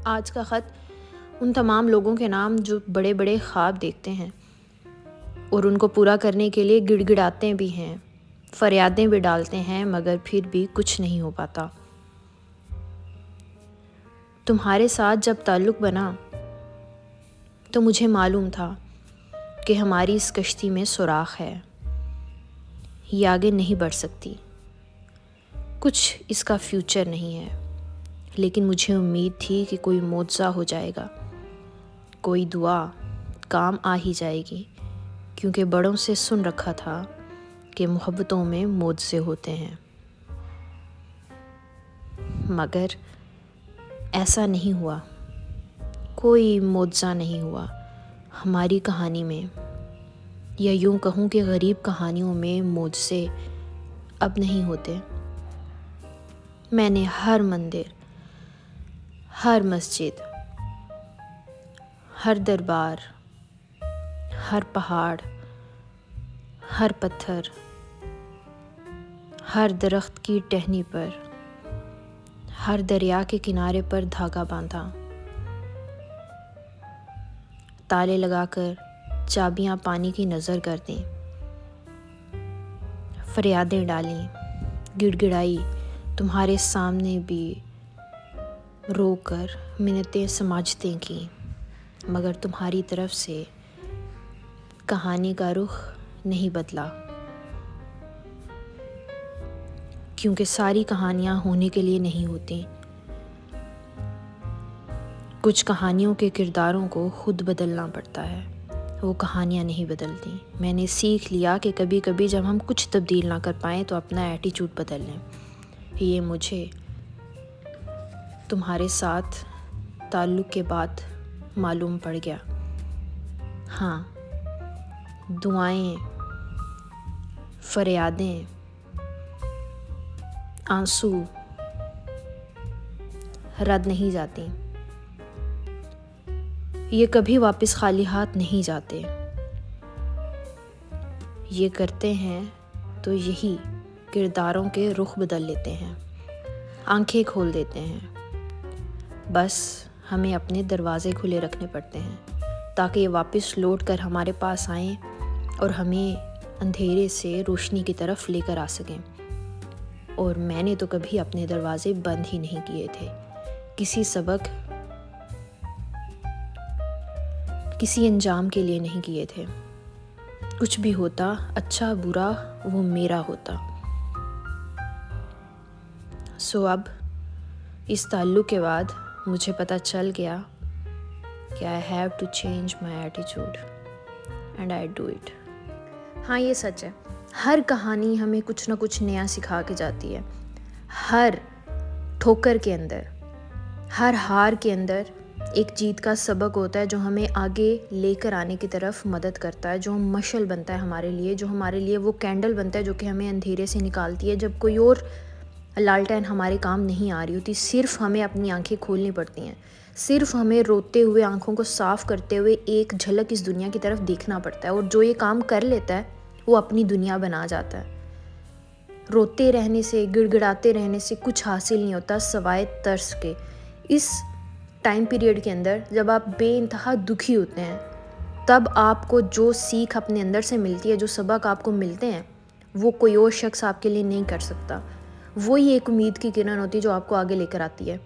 آج کا خط ان تمام لوگوں کے نام جو بڑے بڑے خواب دیکھتے ہیں اور ان کو پورا کرنے کے لیے گڑ گڑاتے بھی ہیں، فریادیں بھی ڈالتے ہیں، مگر پھر بھی کچھ نہیں ہو پاتا۔ تمہارے ساتھ جب تعلق بنا تو مجھے معلوم تھا کہ ہماری اس کشتی میں سوراخ ہے، یہ آگے نہیں بڑھ سکتی، کچھ اس کا فیوچر نہیں ہے۔ لیکن مجھے امید تھی کہ کوئی معجزہ ہو جائے گا، کوئی دعا کام آ ہی جائے گی، کیونکہ بڑوں سے سن رکھا تھا کہ محبتوں میں معجزے ہوتے ہیں۔ مگر ایسا نہیں ہوا، کوئی معجزہ نہیں ہوا ہماری کہانی میں، یا یوں کہوں کہ غریب کہانیوں میں معجزے اب نہیں ہوتے۔ میں نے ہر مندر، ہر مسجد، ہر دربار، ہر پہاڑ، ہر پتھر، ہر درخت کی ٹہنی پر، ہر دریا کے کنارے پر دھاگا باندھا، تالے لگا کر چابیاں پانی کی نظر کر دیں، فریادیں ڈالیں، گڑ گڑائی، تمہارے سامنے بھی رو کر منتیں سماجتیں کیں، مگر تمہاری طرف سے کہانی کا رخ نہیں بدلا، کیونکہ ساری کہانیاں ہونے کے لیے نہیں ہوتی، کچھ کہانیوں کے کرداروں کو خود بدلنا پڑتا ہے، وہ کہانیاں نہیں بدلتی۔ میں نے سیکھ لیا کہ کبھی کبھی جب ہم کچھ تبدیل نہ کر پائیں تو اپنا ایٹیچیوڈ بدل لیں۔ یہ مجھے تمہارے ساتھ تعلق کے بعد معلوم پڑ گیا۔ ہاں، دعائیں، فریادیں، آنسو رد نہیں جاتی، یہ کبھی واپس خالی ہاتھ نہیں جاتے، یہ کرتے ہیں تو یہی کرداروں کے رخ بدل لیتے ہیں، آنکھیں کھول دیتے ہیں۔ بس ہمیں اپنے دروازے کھلے رکھنے پڑتے ہیں تاکہ یہ واپس لوٹ کر ہمارے پاس آئیں اور ہمیں اندھیرے سے روشنی کی طرف لے کر آ سکیں۔ اور میں نے تو کبھی اپنے دروازے بند ہی نہیں کیے تھے، کسی انجام کے لیے نہیں کیے تھے۔ کچھ بھی ہوتا، اچھا برا، وہ میرا ہوتا۔ اب اس تعلق کے بعد مجھے پتہ چل گیا کہ I have to change my attitude and I do it۔ ہاں، یہ سچ ہے، ہر کہانی ہمیں کچھ نہ کچھ نیا سکھا کے جاتی ہے۔ ہر ٹھوکر کے اندر، ہر ہار کے اندر ایک جیت کا سبق ہوتا ہے جو ہمیں آگے لے کر آنے کی طرف مدد کرتا ہے، جو مشعل بنتا ہے ہمارے لیے، جو ہمارے لیے وہ کینڈل بنتا ہے جو کہ ہمیں اندھیرے سے نکالتی ہے جب کوئی اور لالٹین ہمارے کام نہیں آ رہی ہوتی۔ صرف ہمیں اپنی آنکھیں کھولنی پڑتی ہیں، صرف ہمیں روتے ہوئے آنکھوں کو صاف کرتے ہوئے ایک جھلک اس دنیا کی طرف دیکھنا پڑتا ہے، اور جو یہ کام کر لیتا ہے وہ اپنی دنیا بنا جاتا ہے۔ روتے رہنے سے، گڑ گڑاتے رہنے سے کچھ حاصل نہیں ہوتا سوائے ترس کے۔ اس ٹائم پیریڈ کے اندر جب آپ بے انتہا دکھی ہوتے ہیں، تب آپ کو جو سیکھ اپنے اندر سے ملتی ہے، جو سبق آپ کو ملتے ہیں، وہ کوئی اور شخص آپ کے لیے نہیں کر سکتا۔ وہی ایک امید کی کرن ہوتی ہے جو آپ کو آگے لے کر آتی ہے۔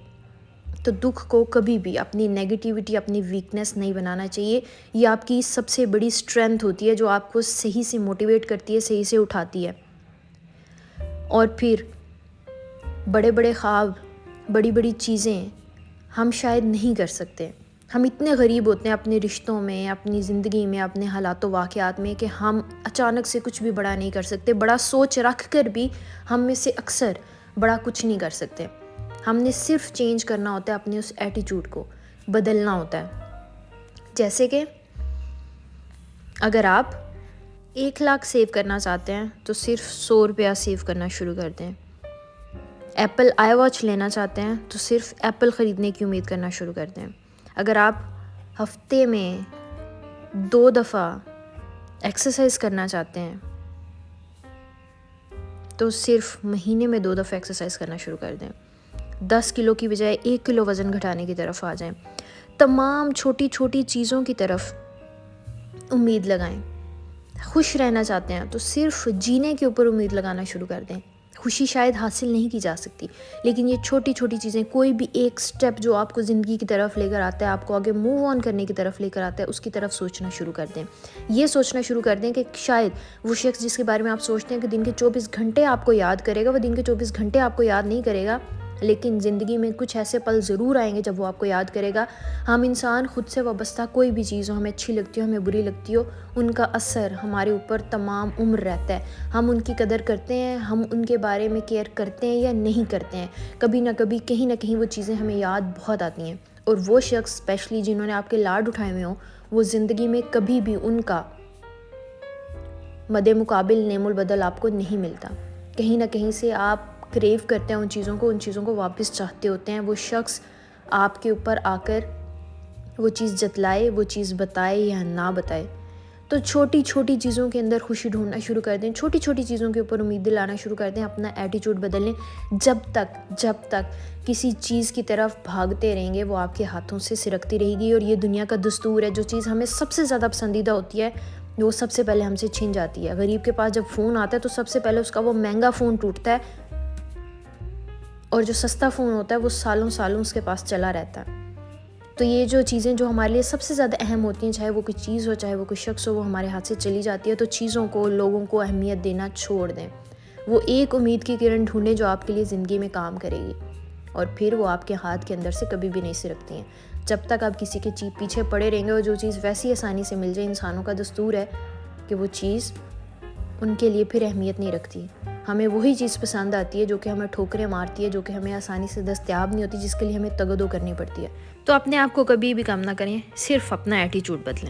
تو دکھ کو کبھی بھی اپنی نیگیٹیوٹی، اپنی ویکنس نہیں بنانا چاہیے۔ یہ آپ کی سب سے بڑی اسٹرینتھ ہوتی ہے جو آپ کو صحیح سے موٹیویٹ کرتی ہے، صحیح سے اٹھاتی ہے۔ اور پھر بڑے بڑے خواب، بڑی بڑی چیزیں ہم شاید نہیں کر سکتے۔ ہم اتنے غریب ہوتے ہیں اپنے رشتوں میں، اپنی زندگی میں، اپنے حالات و واقعات میں کہ ہم اچانک سے کچھ بھی بڑا نہیں کر سکتے۔ بڑا سوچ رکھ کر بھی ہم میں سے اکثر بڑا کچھ نہیں کر سکتے۔ ہم نے صرف چینج کرنا ہوتا ہے، اپنے اس ایٹیٹیوڈ کو بدلنا ہوتا ہے۔ جیسے کہ اگر آپ 1,00,000 سیو کرنا چاہتے ہیں تو صرف 100 روپیہ سیو کرنا شروع کر دیں۔ ایپل آئی واچ لینا چاہتے ہیں تو صرف ایپل خریدنے کی امید کرنا شروع کر دیں۔ اگر آپ ہفتے میں 2 دفعہ ایکسرسائز کرنا چاہتے ہیں تو صرف مہینے میں 2 دفعہ ایکسرسائز کرنا شروع کر دیں۔ 10 کلو کی بجائے 1 کلو وزن گھٹانے کی طرف آ جائیں. تمام چھوٹی چھوٹی چیزوں کی طرف امید لگائیں. خوش رہنا چاہتے ہیں تو صرف جینے کے اوپر امید لگانا شروع کر دیں. خوشی شاید حاصل نہیں کی جا سکتی، لیکن یہ چھوٹی چھوٹی چیزیں، کوئی بھی ایک سٹیپ جو آپ کو زندگی کی طرف لے کر آتا ہے، آپ کو آگے موو آن کرنے کی طرف لے کر آتا ہے، اس کی طرف سوچنا شروع کر دیں. یہ سوچنا شروع کر دیں کہ شاید وہ شخص جس کے بارے میں آپ سوچتے ہیں کہ دن کے 24 گھنٹے آپ کو یاد کرے گا، وہ دن کے 24 گھنٹے آپ کو یاد نہیں کرے گا، لیکن زندگی میں کچھ ایسے پل ضرور آئیں گے جب وہ آپ کو یاد کرے گا. ہم انسان خود سے وابستہ کوئی بھی چیز ہو، ہمیں اچھی لگتی ہو، ہمیں بری لگتی ہو، ان کا اثر ہمارے اوپر تمام عمر رہتا ہے. ہم ان کی قدر کرتے ہیں، ہم ان کے بارے میں کیئر کرتے ہیں یا نہیں کرتے ہیں، کبھی نہ کبھی کہیں نہ کہیں وہ چیزیں ہمیں یاد بہت آتی ہیں. اور وہ شخص اسپیشلی جنہوں نے آپ کے لاڈ اٹھائے ہوئے ہوں، وہ زندگی میں کبھی بھی ان کا مد مقابل نعم البدل آپ کو نہیں ملتا. کہیں نہ کہیں سے آپ کریو کرتے ہیں ان چیزوں کو واپس چاہتے ہوتے ہیں. وہ شخص آپ کے اوپر آ کر وہ چیز جتلائے، وہ چیز بتائے یا نہ بتائے. تو چھوٹی چھوٹی چیزوں کے اندر خوشی ڈھونڈنا شروع کر دیں، چھوٹی چھوٹی چیزوں کے اوپر امید دلانا شروع کر دیں. اپنا ایٹیٹیوڈ بدل لیں. جب تک کسی چیز کی طرف بھاگتے رہیں گے، وہ آپ کے ہاتھوں سے سرکتی رہے گی. اور یہ دنیا کا دستور ہے، جو چیز ہمیں سب سے زیادہ پسندیدہ ہوتی ہے وہ سب سے پہلے ہم سے چھن جاتی ہے. غریب کے پاس جب فون آتا ہے تو سب سے پہلے اس کا وہ مہنگا فون ٹوٹتا ہے، اور جو سستا فون ہوتا ہے وہ سالوں اس کے پاس چلا رہتا ہے. تو یہ جو چیزیں جو ہمارے لیے سب سے زیادہ اہم ہوتی ہیں، چاہے وہ کوئی چیز ہو، چاہے وہ کوئی شخص ہو، وہ ہمارے ہاتھ سے چلی جاتی ہے. تو چیزوں کو، لوگوں کو اہمیت دینا چھوڑ دیں. وہ ایک امید کی کرن ڈھونڈیں جو آپ کے لیے زندگی میں کام کرے گی، اور پھر وہ آپ کے ہاتھ کے اندر سے کبھی بھی نہیں سرکتی ہیں. جب تک آپ کسی کے پیچھے پڑے رہیں گے اور جو چیز ویسی آسانی سے مل جائے، انسانوں کا دستور ہے کہ وہ چیز ان کے لیے پھر اہمیت نہیں رکھتی. ہمیں وہی چیز پسند آتی ہے جو کہ ہمیں ٹھوکریں مارتی ہے، جو کہ ہمیں آسانی سے دستیاب نہیں ہوتی، جس کے لیے ہمیں تگدو کرنی پڑتی ہے. تو اپنے آپ کو کبھی بھی کم نہ کریں، صرف اپنا ایٹیٹیوڈ بدلیں.